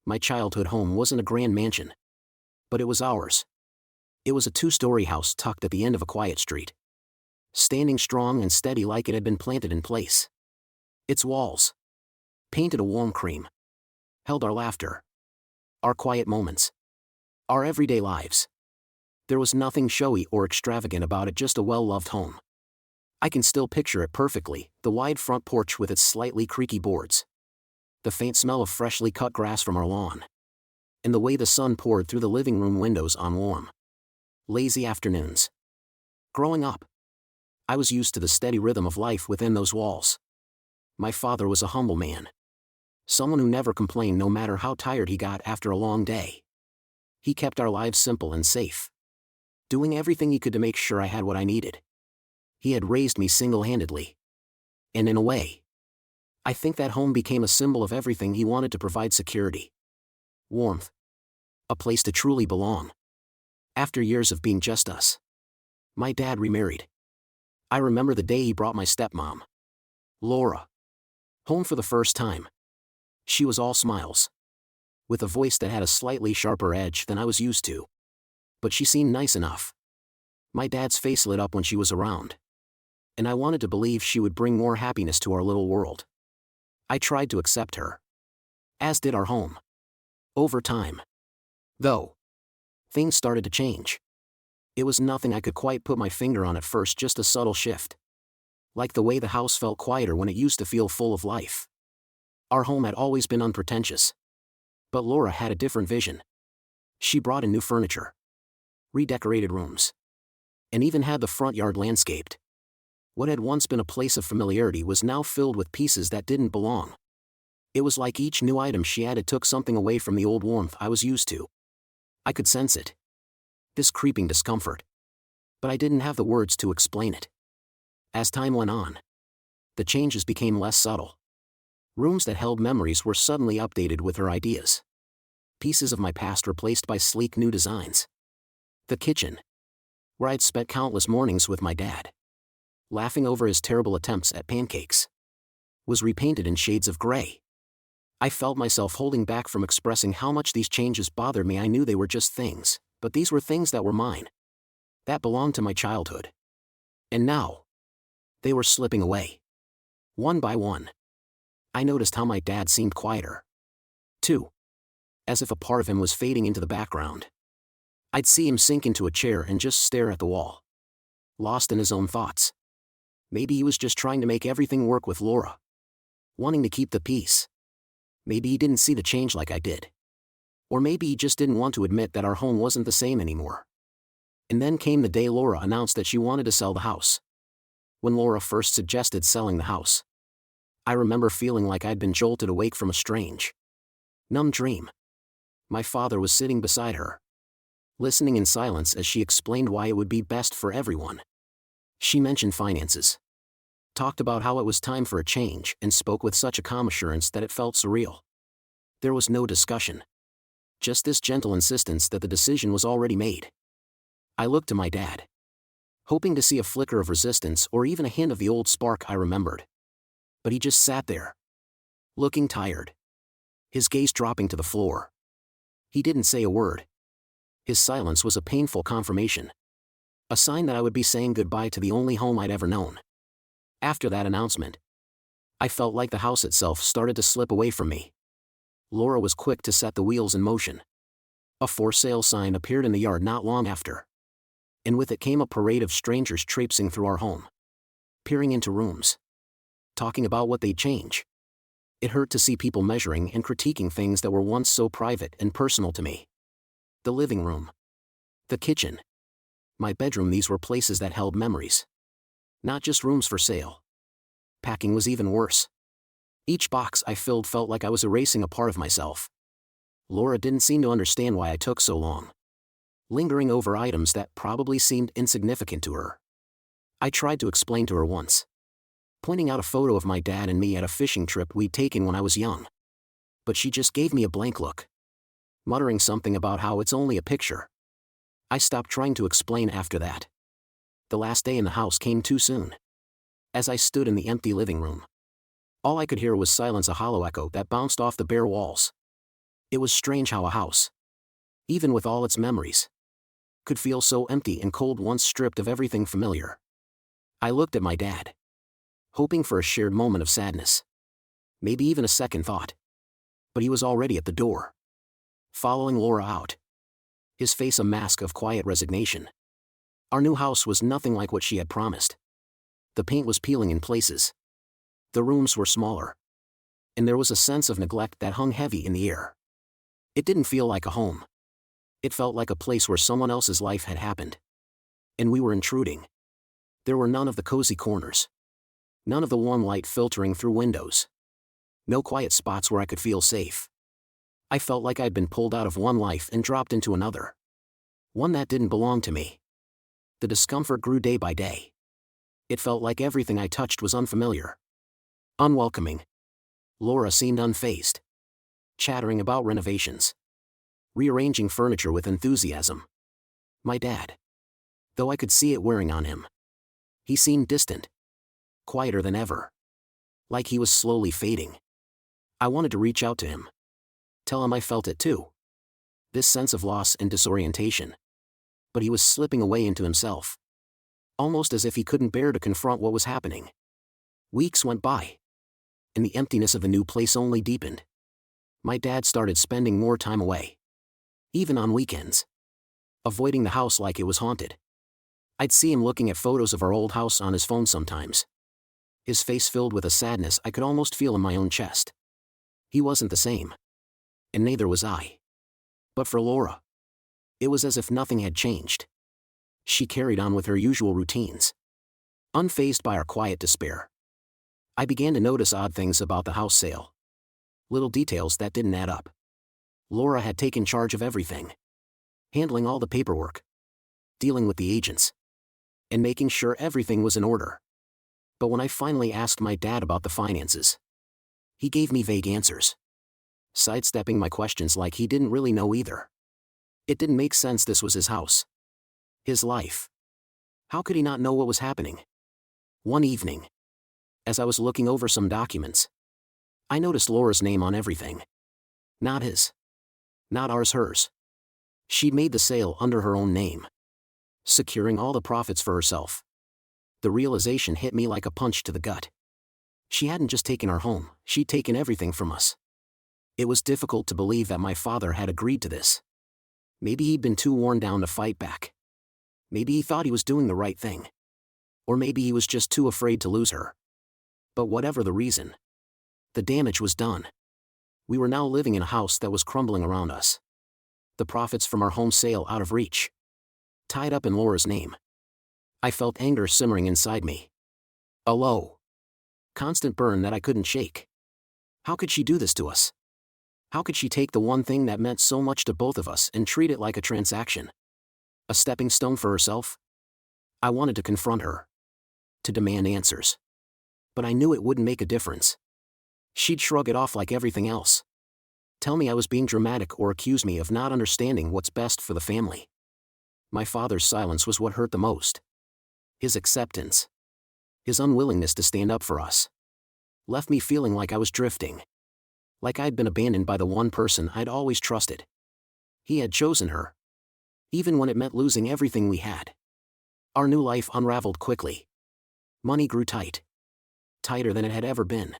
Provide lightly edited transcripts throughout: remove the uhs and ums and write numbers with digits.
My childhood home wasn't a grand mansion. But it was ours. It was a 2-story house tucked at the end of a quiet street. Standing strong and steady like it had been planted in place. Its walls, painted a warm cream, held our laughter, our quiet moments, our everyday lives. There was nothing showy or extravagant about it, just a well-loved home. I can still picture it perfectly, the wide front porch with its slightly creaky boards, the faint smell of freshly cut grass from our lawn, and the way the sun poured through the living room windows on warm, lazy afternoons. Growing up, I was used to the steady rhythm of life within those walls. My father was a humble man. Someone who never complained no matter how tired he got after a long day. He kept our lives simple and safe, doing everything he could to make sure I had what I needed. He had raised me single-handedly. And in a way, I think that home became a symbol of everything he wanted to provide: security, warmth, a place to truly belong. After years of being just us, my dad remarried. I remember the day he brought my stepmom, Laura, home for the first time. She was all smiles, with a voice that had a slightly sharper edge than I was used to. But she seemed nice enough. My dad's face lit up when she was around, and I wanted to believe she would bring more happiness to our little world. I tried to accept her, as did our home. Over time, though, things started to change. It was nothing I could quite put my finger on at first, just a subtle shift. Like the way the house felt quieter when it used to feel full of life. Our home had always been unpretentious. But Laura had a different vision. She brought in new furniture, redecorated rooms, and even had the front yard landscaped. What had once been a place of familiarity was now filled with pieces that didn't belong. It was like each new item she added took something away from the old warmth I was used to. I could sense it. This creeping discomfort. But I didn't have the words to explain it. As time went on, the changes became less subtle. Rooms that held memories were suddenly updated with her ideas. Pieces of my past replaced by sleek new designs. The kitchen, where I'd spent countless mornings with my dad, laughing over his terrible attempts at pancakes, was repainted in shades of gray. I felt myself holding back from expressing how much these changes bothered me. I knew they were just things, but these were things that were mine, that belonged to my childhood. And now, they were slipping away. One by one. I noticed how my dad seemed quieter, too, as if a part of him was fading into the background. I'd see him sink into a chair and just stare at the wall, lost in his own thoughts. Maybe he was just trying to make everything work with Laura, wanting to keep the peace. Maybe he didn't see the change like I did. Or maybe he just didn't want to admit that our home wasn't the same anymore. And then came the day Laura announced that she wanted to sell the house. When Laura first suggested selling the house, I remember feeling like I'd been jolted awake from a strange, numb dream. My father was sitting beside her, listening in silence as she explained why it would be best for everyone. She mentioned finances, talked about how it was time for a change, and spoke with such a calm assurance that it felt surreal. There was no discussion, just this gentle insistence that the decision was already made. I looked to my dad, hoping to see a flicker of resistance or even a hint of the old spark I remembered. But he just sat there, looking tired, his gaze dropping to the floor. He didn't say a word. His silence was a painful confirmation, a sign that I would be saying goodbye to the only home I'd ever known. After that announcement, I felt like the house itself started to slip away from me. Laura was quick to set the wheels in motion. A for sale sign appeared in the yard not long after, and with it came a parade of strangers traipsing through our home, peering into rooms, talking about what they'd change. It hurt to see people measuring and critiquing things that were once so private and personal to me. The living room, the kitchen, my bedroom, these were places that held memories, not just rooms for sale. Packing was even worse. Each box I filled felt like I was erasing a part of myself. Laura didn't seem to understand why I took so long, lingering over items that probably seemed insignificant to her. I tried to explain to her once, pointing out a photo of my dad and me at a fishing trip we'd taken when I was young. But she just gave me a blank look, muttering something about how it's only a picture. I stopped trying to explain after that. The last day in the house came too soon. As I stood in the empty living room, all I could hear was silence, a hollow echo that bounced off the bare walls. It was strange how a house, even with all its memories, could feel so empty and cold once stripped of everything familiar. I looked at my dad, hoping for a shared moment of sadness, maybe even a second thought. But he was already at the door, following Laura out, his face a mask of quiet resignation. Our new house was nothing like what she had promised. The paint was peeling in places. The rooms were smaller. And there was a sense of neglect that hung heavy in the air. It didn't feel like a home. It felt like a place where someone else's life had happened. And we were intruding. There were none of the cozy corners. None of the warm light filtering through windows. No quiet spots where I could feel safe. I felt like I'd been pulled out of one life and dropped into another. One that didn't belong to me. The discomfort grew day by day. It felt like everything I touched was unfamiliar, unwelcoming. Laura seemed unfazed, chattering about renovations, rearranging furniture with enthusiasm. My dad, though I could see it wearing on him, he seemed distant, quieter than ever, like he was slowly fading. I wanted to reach out to him, tell him I felt it too, this sense of loss and disorientation. But he was slipping away into himself, almost as if he couldn't bear to confront what was happening. Weeks went by, and the emptiness of the new place only deepened. My dad started spending more time away, even on weekends, avoiding the house like it was haunted. I'd see him looking at photos of our old house on his phone sometimes, his face filled with a sadness I could almost feel in my own chest. He wasn't the same, and neither was I. But for Laura, it was as if nothing had changed. She carried on with her usual routines, unfazed by our quiet despair. I began to notice odd things about the house sale. Little details that didn't add up. Laura had taken charge of everything, handling all the paperwork, dealing with the agents, and making sure everything was in order. But when I finally asked my dad about the finances, he gave me vague answers, sidestepping my questions like he didn't really know either. It didn't make sense. This was his house, his life. How could he not know what was happening? One evening, as I was looking over some documents, I noticed Laura's name on everything. Not his. Not ours, hers. She'd made the sale under her own name, securing all the profits for herself. The realization hit me like a punch to the gut. She hadn't just taken our home, she'd taken everything from us. It was difficult to believe that my father had agreed to this. Maybe he'd been too worn down to fight back. Maybe he thought he was doing the right thing. Or maybe he was just too afraid to lose her. But whatever the reason, the damage was done. We were now living in a house that was crumbling around us. The profits from our home sale out of reach, tied up in Laura's name. I felt anger simmering inside me. A low, constant burn that I couldn't shake. How could she do this to us? How could she take the one thing that meant so much to both of us and treat it like a transaction? A stepping stone for herself? I wanted to confront her, to demand answers. But I knew it wouldn't make a difference. She'd shrug it off like everything else. Tell me I was being dramatic or accuse me of not understanding what's best for the family. My father's silence was what hurt the most. His acceptance, his unwillingness to stand up for us, left me feeling like I was drifting. Like I'd been abandoned by the one person I'd always trusted. He had chosen her, even when it meant losing everything we had. Our new life unraveled quickly. Money grew tight, tighter than it had ever been.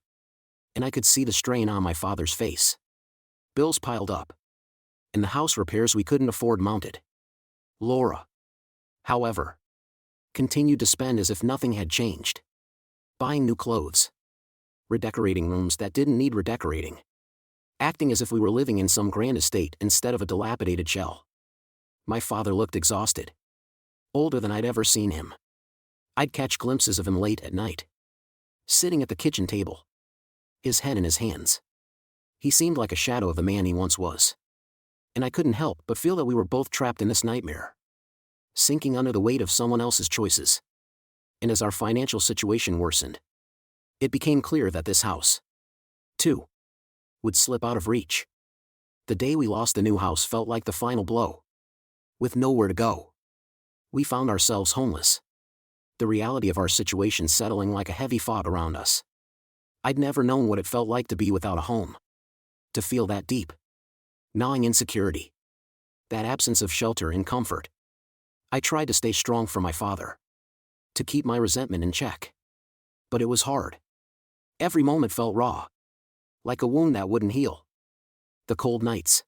And I could see the strain on my father's face. Bills piled up, and the house repairs we couldn't afford mounted. Laura, however, continued to spend as if nothing had changed. Buying new clothes, redecorating rooms that didn't need redecorating, acting as if we were living in some grand estate instead of a dilapidated shell. My father looked exhausted, older than I'd ever seen him. I'd catch glimpses of him late at night, sitting at the kitchen table, his head in his hands. He seemed like a shadow of the man he once was. And I couldn't help but feel that we were both trapped in this nightmare, sinking under the weight of someone else's choices. And as our financial situation worsened, it became clear that this house, too, would slip out of reach. The day we lost the new house felt like the final blow. With nowhere to go, we found ourselves homeless. The reality of our situation settling like a heavy fog around us. I'd never known what it felt like to be without a home. To feel that deep, gnawing insecurity. That absence of shelter and comfort. I tried to stay strong for my father. To keep my resentment in check. But it was hard. Every moment felt raw. Like a wound that wouldn't heal. The cold nights.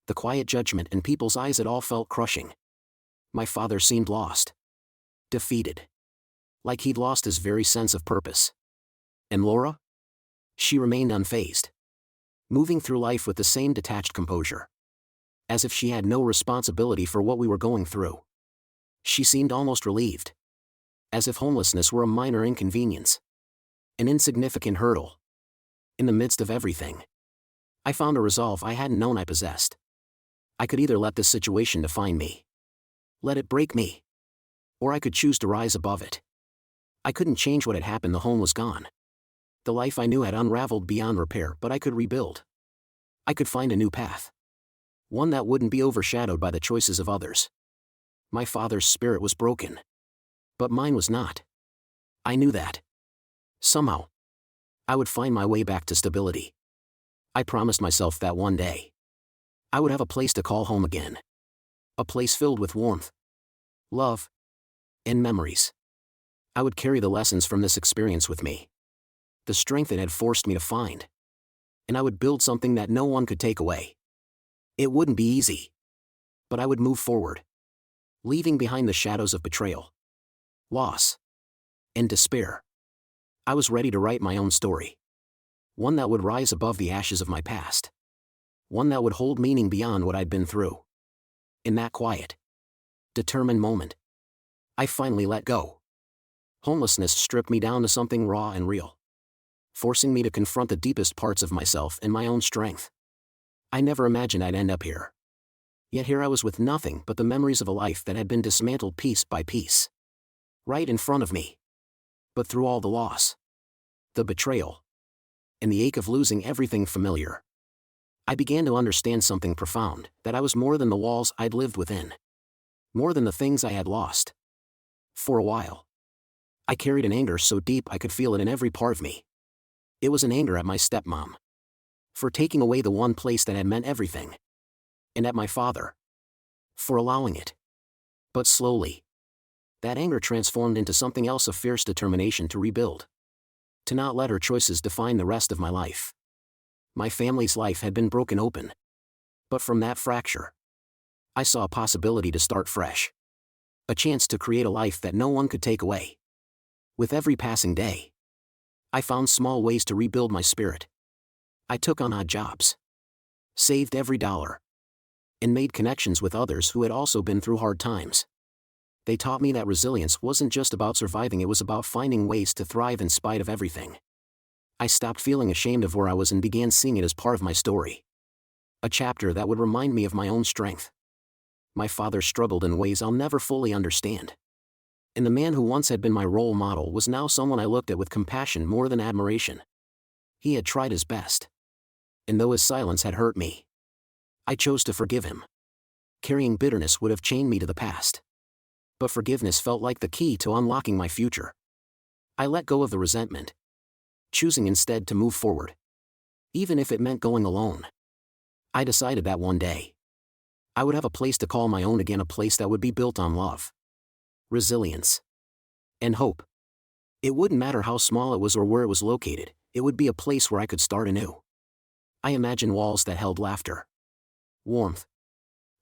The quiet judgment in people's eyes, it all felt crushing. My father seemed lost. Defeated. Like he'd lost his very sense of purpose. And Laura? She remained unfazed. Moving through life with the same detached composure. As if she had no responsibility for what we were going through. She seemed almost relieved. As if homelessness were a minor inconvenience. An insignificant hurdle. In the midst of everything, I found a resolve I hadn't known I possessed. I could either let this situation define me. Let it break me. Or I could choose to rise above it. I couldn't change what had happened, the home was gone. The life I knew had unraveled beyond repair, but I could rebuild. I could find a new path. One that wouldn't be overshadowed by the choices of others. My father's spirit was broken. But mine was not. I knew that. Somehow, I would find my way back to stability. I promised myself that one day, I would have a place to call home again. A place filled with warmth, love, and memories. I would carry the lessons from this experience with me. The strength it had forced me to find. And I would build something that no one could take away. It wouldn't be easy. But I would move forward. Leaving behind the shadows of betrayal, loss, and despair. I was ready to write my own story. One that would rise above the ashes of my past. One that would hold meaning beyond what I'd been through. In that quiet, determined moment, I finally let go. Homelessness stripped me down to something raw and real. Forcing me to confront the deepest parts of myself and my own strength. I never imagined I'd end up here. Yet here I was with nothing but the memories of a life that had been dismantled piece by piece. Right in front of me. But through all the loss, the betrayal, and the ache of losing everything familiar, I began to understand something profound, that I was more than the walls I'd lived within. More than the things I had lost. For a while, I carried an anger so deep I could feel it in every part of me. It was an anger at my stepmom. For taking away the one place that had meant everything. And at my father. For allowing it. But slowly, that anger transformed into something else, a fierce determination to rebuild. To not let her choices define the rest of my life. My family's life had been broken open. But from that fracture, I saw a possibility to start fresh. A chance to create a life that no one could take away. With every passing day, I found small ways to rebuild my spirit. I took on odd jobs. Saved every dollar. And made connections with others who had also been through hard times. They taught me that resilience wasn't just about surviving, it was about finding ways to thrive in spite of everything. I stopped feeling ashamed of where I was and began seeing it as part of my story. A chapter that would remind me of my own strength. My father struggled in ways I'll never fully understand. And the man who once had been my role model was now someone I looked at with compassion more than admiration. He had tried his best. And though his silence had hurt me, I chose to forgive him. Carrying bitterness would have chained me to the past. But forgiveness felt like the key to unlocking my future. I let go of the resentment. Choosing instead to move forward. Even if it meant going alone. I decided that one day, I would have a place to call my own again, a place that would be built on love, resilience, and hope. It wouldn't matter how small it was or where it was located, it would be a place where I could start anew. I imagined walls that held laughter, warmth,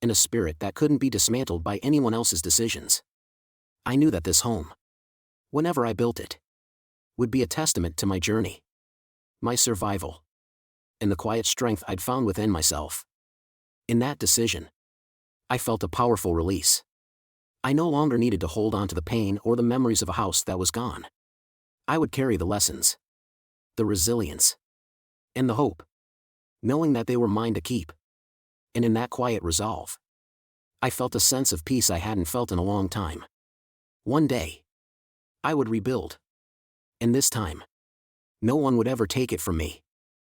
and a spirit that couldn't be dismantled by anyone else's decisions. I knew that this home, whenever I built it, would be a testament to my journey, my survival, and the quiet strength I'd found within myself. In that decision, I felt a powerful release. I no longer needed to hold on to the pain or the memories of a house that was gone. I would carry the lessons, the resilience, and the hope, knowing that they were mine to keep. And in that quiet resolve, I felt a sense of peace I hadn't felt in a long time. One day, I would rebuild. And this time, no one would ever take it from me.